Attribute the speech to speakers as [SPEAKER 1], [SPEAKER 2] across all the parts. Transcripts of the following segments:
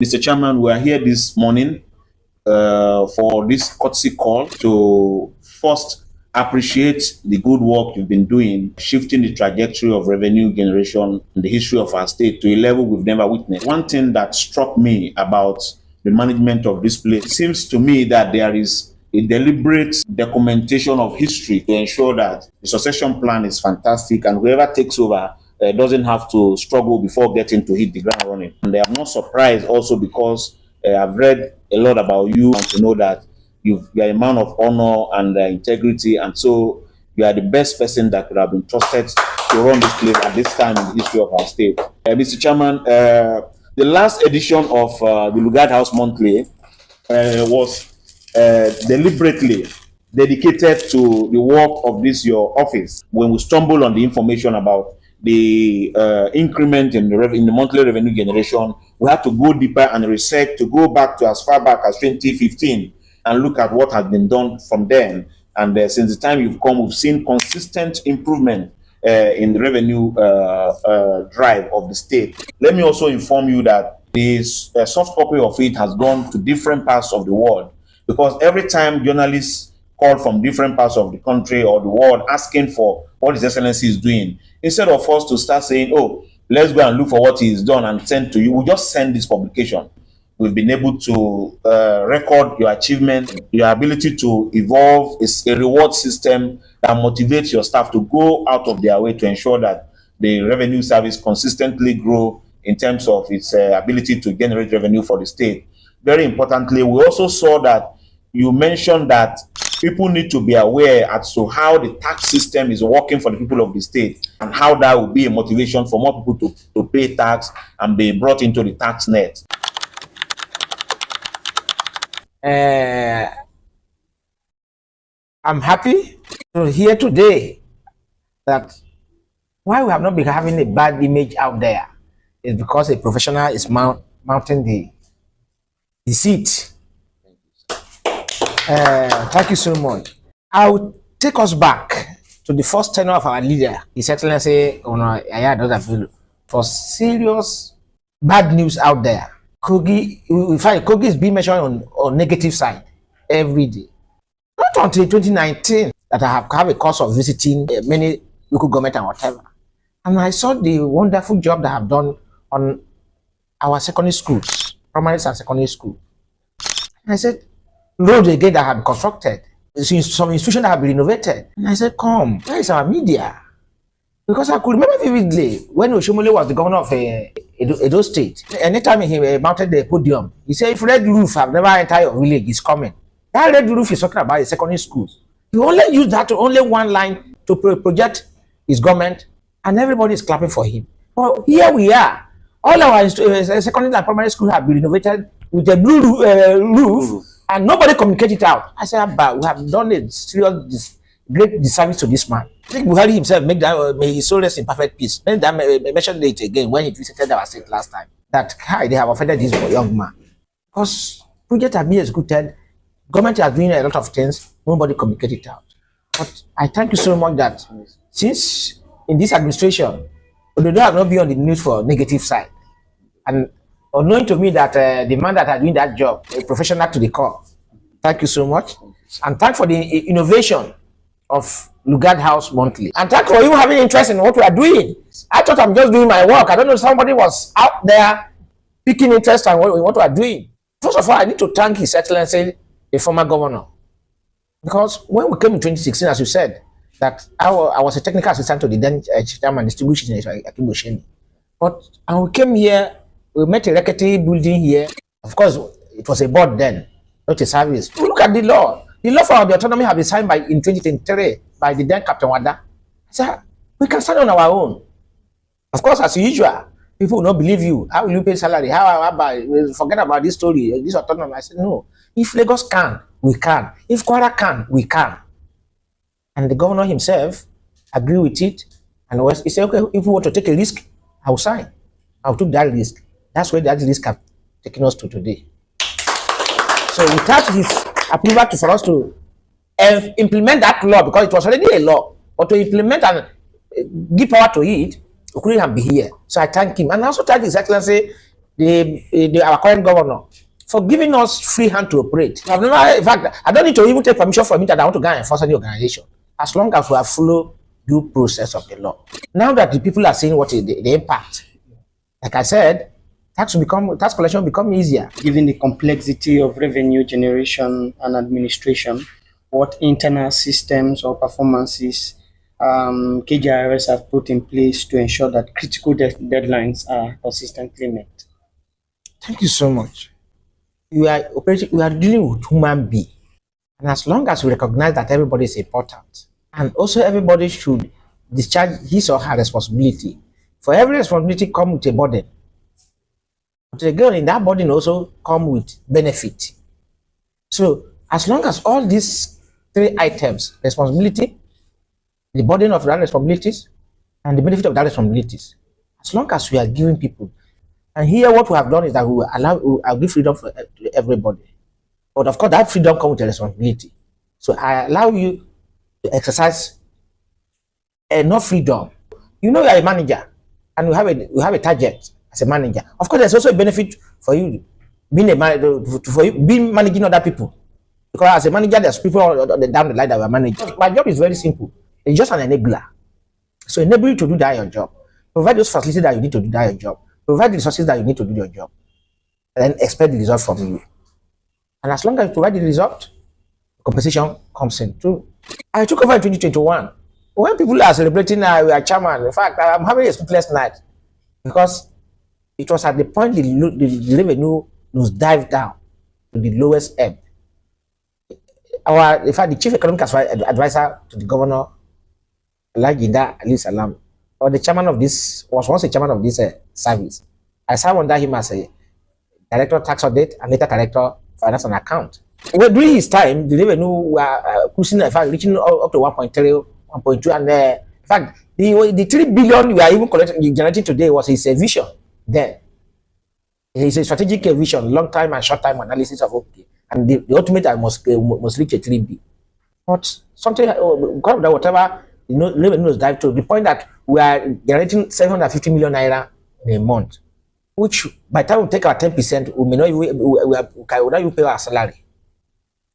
[SPEAKER 1] Mr. Chairman, we are here this morning for this courtesy call to first appreciate the good work you've been doing, shifting the trajectory of revenue generation in the history of our state to a level we've never witnessed. One thing that struck me about the management of this place, it seems to me that there is a deliberate documentation of history to ensure that the succession plan is fantastic and whoever takes over doesn't have to struggle before getting to hit the ground running. And I'm not surprised also because I've read a lot about you and to know that you are a man of honor and integrity, and so you are the best person that could have been trusted to run this place at this time in the history of our state. Mr. Chairman, the last edition of the Lugard House Monthly was deliberately dedicated to the work of this your office. When we stumbled on the information about the increment in the monthly revenue generation, we had to go deeper and research to go back to as far back as 2015 and look at what has been done from then. And since the time you've come, we've seen consistent improvement in the revenue drive of the state. Let me also inform you that this soft copy of it has gone to different parts of the world, because every time journalists call from different parts of the country or the world asking for what His Excellency is doing, instead of us to start saying, oh, let's go and look for what he has done and send to you, we just send this publication. We've been able to record your achievement, your ability to evolve a reward system that motivates your staff to go out of their way to ensure that the revenue service consistently grow in terms of its ability to generate revenue for the state. Very importantly, we also saw that you mentioned that people need to be aware as to how the tax system is working for the people of the state and how that will be a motivation for more people to pay tax and be brought into the tax net.
[SPEAKER 2] I'm happy to hear today that why we have not been having a bad image out there is because a professional is mounting the seat. Thank you so much. I'll take us back to the first tenure of our leader, His Excellency for serious bad news out there. Kogi, in fact, Kogi is being mentioned on negative side every day. Not until 2019 that I have a course of visiting many local government and whatever. And I saw the wonderful job that I have done on our secondary schools, primary and secondary school. And I said, roads again that have been constructed, some institutions that have been renovated. And I said, come, where is our media? Because I could remember vividly when Oshomole was the governor of Edo State. Anytime he mounted the podium, he said, if red roof have never entered your village, is coming. That red roof is talking about the secondary schools. He only used that to only one line to project his government, and everybody is clapping for him. Well, here we are. All our secondary and primary schools have been renovated with a blue roof, and nobody communicated it out. I said, but we have done a serious, great disservice to this man. I think Buhari himself may his soul rest in perfect peace. Then I mentioned it again when he visited our state last time, that they have offended this young man. Because project have been executed, government has doing a lot of things, nobody communicated it out. But I thank you so much that since in this administration, they have not been on the news for negative side. And unknowing to me that the man that are doing that job, a professional to the core. Thank you so much. And thank for the innovation of Lugard House Monthly. And thank for you having interest in what we are doing. I thought I'm just doing my work. I don't know, somebody was out there picking interest in what we are doing. First of all, I need to thank His Excellency, the former governor. Because when we came in 2016, as you said, that I was a technical assistant to the then chairman, distinguished Akibosheni. But and we came here, we met a rickety building here. Of course, it was a board then, not a service. Look at the law. The law for the autonomy have been signed in 2023 by the then Captain Wada. I said, we can stand on our own. Of course, as usual, people will not believe you. How will you pay salary? How about forget about this story, this autonomy? I said, no. If Lagos can, we can. If Kwara can, we can. And the governor himself agreed with it. And he said, okay, if we want to take a risk, I will sign. I will take that risk. That's where that risk has taken us to today. So without his approval for us to implement that law, because it was already a law, but to implement and give power to it, we couldn't have been here. So I thank him. And I also thank His Excellency, our current governor for giving us free hand to operate. I've never, in fact, I don't need to even take permission from it that I want to go and enforce any organization, as long as we have follow due process of the law. Now that the people are seeing what is the impact, like I said, tax collection become easier.
[SPEAKER 3] Given the complexity of revenue generation and administration, what internal systems or performances KGIRS have put in place to ensure that critical deadlines are consistently met?
[SPEAKER 2] Thank you so much. We are dealing with human being. And as long as we recognize that everybody is important, and also everybody should discharge his or her responsibility. For every responsibility comes with a burden. But again, in that burden also come with benefit. So as long as all these three items, responsibility, the burden of that responsibilities, and the benefit of that responsibilities, as long as we are giving people, and here what we have done is that we will give freedom for everybody. But of course, that freedom comes with a responsibility. So I allow you to exercise enough freedom. You know you are a manager, and you have a target as a manager. Of course, there's also a benefit for you being a manager, for you being managing other people. Because as a manager, there's people down the line that we are managing. My job is very simple. It's just an enabler. So enable you to do that your job. Provide those facilities that you need to do that your job. Provide the resources that you need to do your job. And then expect the result from you. And as long as you provide the result, compensation comes in too. I took over in 2021. When people are celebrating we are chairman, in fact, I'm having a sleepless night because it was at the point the revenue was dived down to the lowest ebb. In fact, the chief economic advisor to the governor, Lajinda Ali Salam, or the chairman of this, was once a chairman of this service. I served under him as a director of tax audit and later director of finance and account. Well, during his time, the revenue were cruising, in fact, reaching up to 1.3, 1.2, and in fact, the 3 billion we are even generating today was his vision then. It's a strategic vision, long time and short time analysis of okay, and the ultimate I must reach a 3B. But something, because of that, whatever, revenue was dived to the point that we are generating 750 million naira in a month, which by the time we take our 10%, we may not even pay our salary.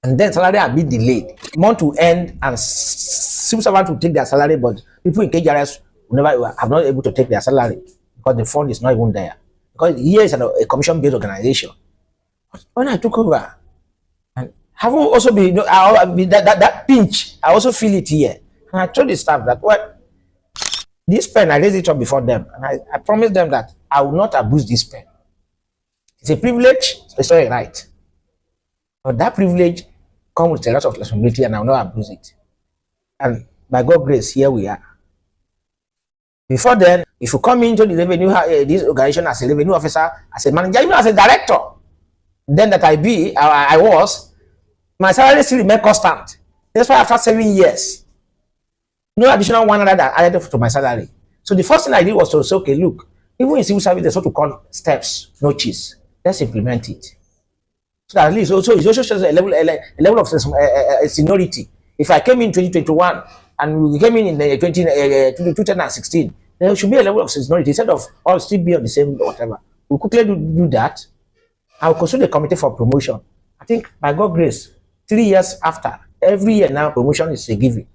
[SPEAKER 2] And then salary will be delayed. Month will end and civil servants will take their salary, but people in KGIRS have not able to take their salary because the fund is not even there. Because here is a commission-based organization. When I took over, and having also been that pinch, I also feel it here. And I told the staff that this pen, I raised it up before them, and I promised them that I will not abuse this pen. It's a privilege, it's not a right. But that privilege comes with a lot of responsibility, and I will not abuse it. And by God's grace, here we are. Before then, if you come into the revenue, this organization as a revenue officer, as a manager, even as a director, then that I was, my salary still remained constant. That's why after 7 years, no additional 100 that added to my salary. So the first thing I did was to say, okay, look, even in civil service, there's what to call steps, notches. Let's implement it. So that at least it also shows a level of seniority. If I came in 2021 and we came in 2016, there should be a level of seniority instead of all still be on the same whatever. We quickly do that. I will consult the committee for promotion. I think by God's grace, 3 years after, every year now promotion is a given.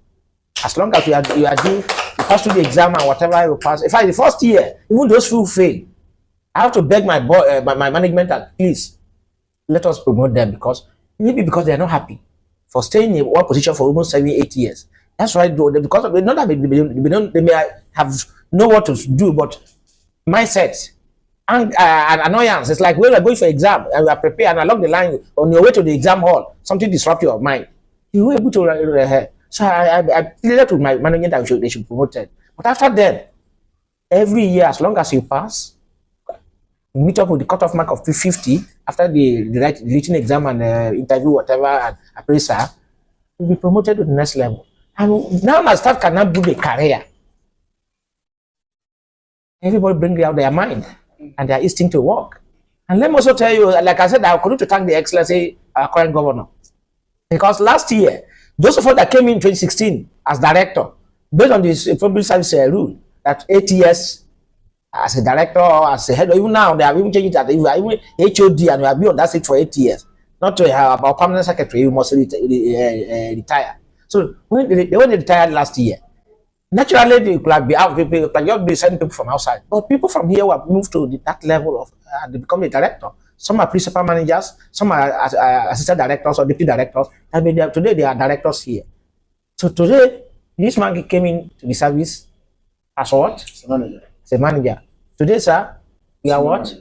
[SPEAKER 2] As long as you pass through the exam and whatever you pass. In fact, the first year, even those who fail, I have to beg my management that please let us promote them because they are not happy for staying in one position for almost 7-8 years. That's why because of not that they may have know what to do, but mindset and annoyance. It's like when we are going for exam and we are prepared and along the line on your way to the exam hall, something disrupt your mind. You were able to so I pleaded to my management that they should promote it. But after that, every year, as long as you pass, you meet up with the cutoff mark of 250 after the written exam and interview, whatever, and appraisal, you'll be promoted to the next level. And now my staff cannot build a career. Everybody bring out their mind and their instinct to work. And let me also tell you, like I said, I continue to thank the excellency, our current governor. Because last year, those of us that came in 2016 as director, based on this public service rule, that 8 years as a director or as a head, or even now they have even changed it that if you are even HOD and you have been on that seat for 8 years, not to have about permanent secretary, you must retire. So when they retired last year, naturally they could be out, people can just be sending people from outside. But people from here who have moved to that level of they become a director. Some are principal managers, some are assistant directors or deputy directors. I mean, today they are directors here. So today, this man came into the service as what? As a manager. Today, sir, we are what?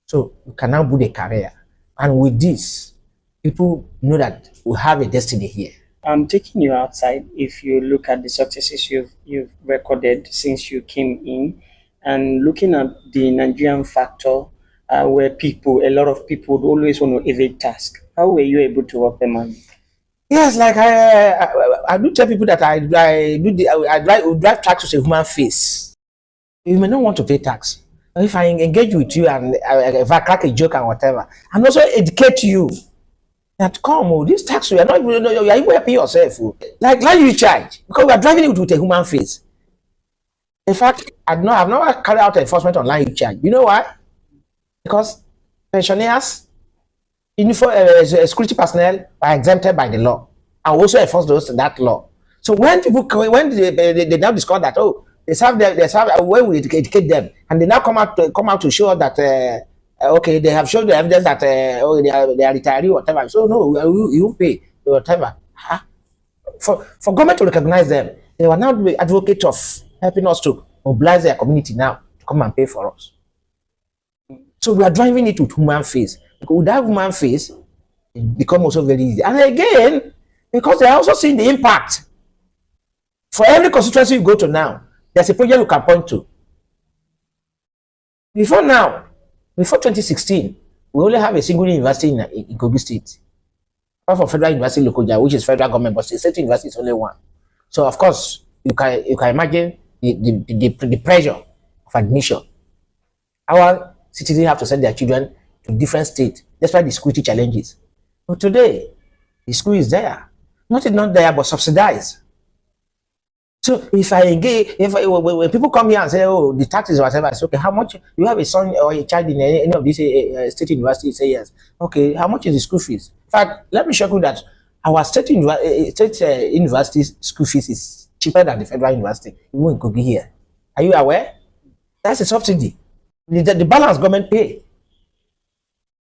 [SPEAKER 2] So you can now build a career. And with this, people know that we have a destiny here.
[SPEAKER 3] I'm taking you outside. If you look at the successes you've recorded since you came in, and looking at the Nigerian factor, where a lot of people would always want to evade tasks. How were you able to work them out?
[SPEAKER 2] Yes, like I do tell people that I drive tax with a human face. You may not want to pay tax. If I engage with you and if I crack a joke and whatever, and also educate you that this tax you are not even you are even helping yourself. Like you charge because we are driving it with a human face. In fact, I've not carried out enforcement on line you charge. You know why? Because pensioners, uniform security personnel are exempted by the law and also enforce that law. So when they now discover that they have a way we educate them, and they now come out to show that okay, they have shown the evidence that they are retiree whatever. So no, you pay whatever. For government to recognize them, they were now the advocate of helping us to mobilize their community now to come and pay for us. So we are driving it with human face. Because with that human face, it becomes also very easy. And again, because they are also seeing the impact. For every constituency you go to now, there's a project you can point to. Before 2016, we only have a single university in Kogi State. Apart from Federal University Lokoja, which is federal government, but the state university is only one. So of course, you can imagine the pressure of admission. Our citizens have to send their children to different states, despite the security challenges. But today, the school is there. Not there, but subsidized. So if I engage, when people come here and say, the tax is whatever, it's okay. How much? You have a son or a child in any of these state universities? Say yes. Okay. How much is the school fees? In fact, let me show you that our state university's school fees is cheaper than the federal university. Even in Kogi here. Are you aware? That's a subsidy. The balance government pay.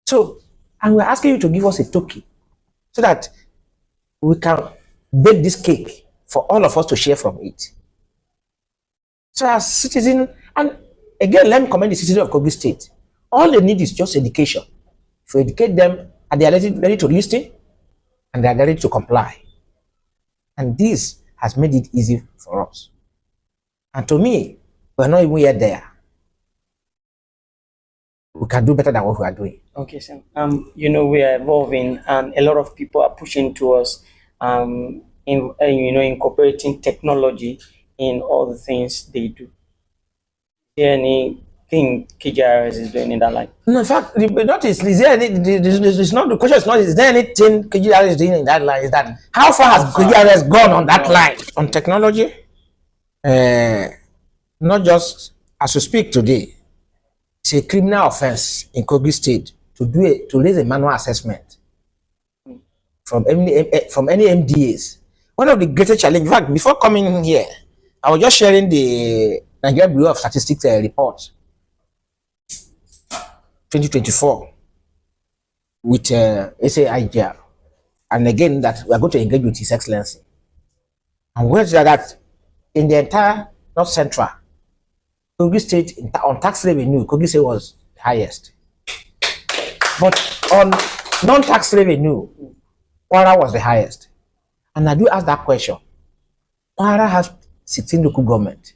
[SPEAKER 2] So, and we're asking you to give us a token so that we can bake this cake for all of us to share from it. So as citizens, and again, let me commend the citizens of Kogi State. All they need is just education. If you educate them, and they are ready to listen, and they are ready to comply. And this has made it easy for us. And to me, we're not even yet there. We can do better than what we are doing.
[SPEAKER 3] Okay, sir. We are evolving, and a lot of people are pushing towards incorporating technology in all the things they do. Is there anything KGIRS is doing in that line?
[SPEAKER 2] No, in fact, the question is not is there anything KGIRS is doing in that line? Is that how far has KGIRS gone on that line? On technology? Not just as we speak today, it's a criminal offense in Kogi State to raise a manual assessment from any MDAs. One of the greatest challenges, in fact, before coming here, I was just sharing the Nigerian Bureau of Statistics report 2024 with SAIGR, and again that we are going to engage with His Excellency. And where is that in the entire North Central, Kogi State on tax revenue, Kogi State was the highest. But on non-tax revenue, Kwara was the highest. And I do ask that question. Kwara has 16 local government.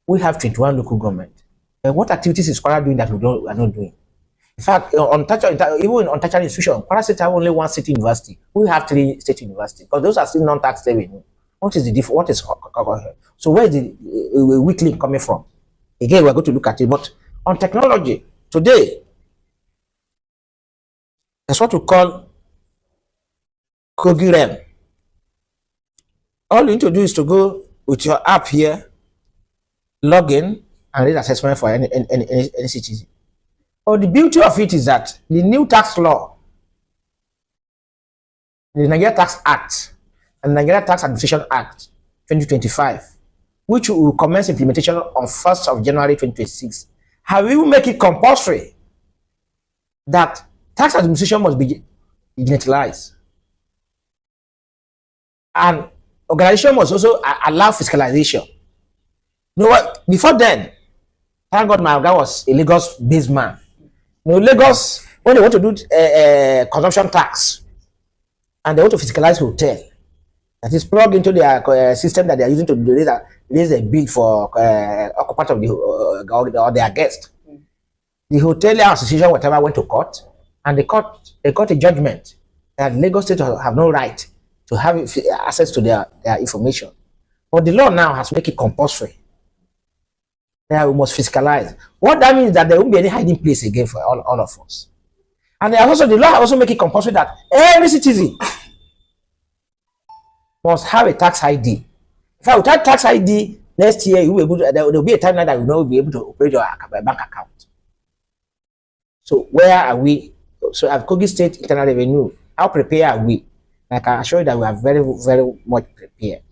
[SPEAKER 2] We have 21 local government. And what activities is Kwara doing that we are not doing? In fact, even on tertiary institution, Kwara State have only one state university. We have 3 state universities because those are still non-tax revenue. What is the difference? What is so where is the weak link coming from? Again, we're going to look at it. But on technology, today, that's what we call KGIRS. All you need to do is to go with your app here, log in, and risk assessment for any citizen. But the beauty of it is that the new tax law, the Nigeria Tax Act and the Nigeria Tax Administration Act 2025, which will commence implementation on 1st of January 2026, have even make it compulsory that tax administration must be digitalized. And organization must also allow fiscalization. You know what? Before then, thank God my guy was a Lagos-based man. You know, Lagos, when they want to do consumption tax and they want to fiscalize hotel, that is plugged into their system that they are using to raise a bill for occupant of the or their guest. The hotelier association, whatever, went to court, and they got a judgment that Lagos State have no right to have access to their information. But the law now has made it compulsory. Now we must fiscalize. What that means is that there won't be any hiding place again for all of us. And also the law also make it compulsory that every citizen must have a tax ID. In fact, without tax ID, next year there will be a time that you will not be able to operate your bank account. So where are we? So at Kogi State Internal Revenue, how prepared are we? I can assure you that we are very, very much prepared.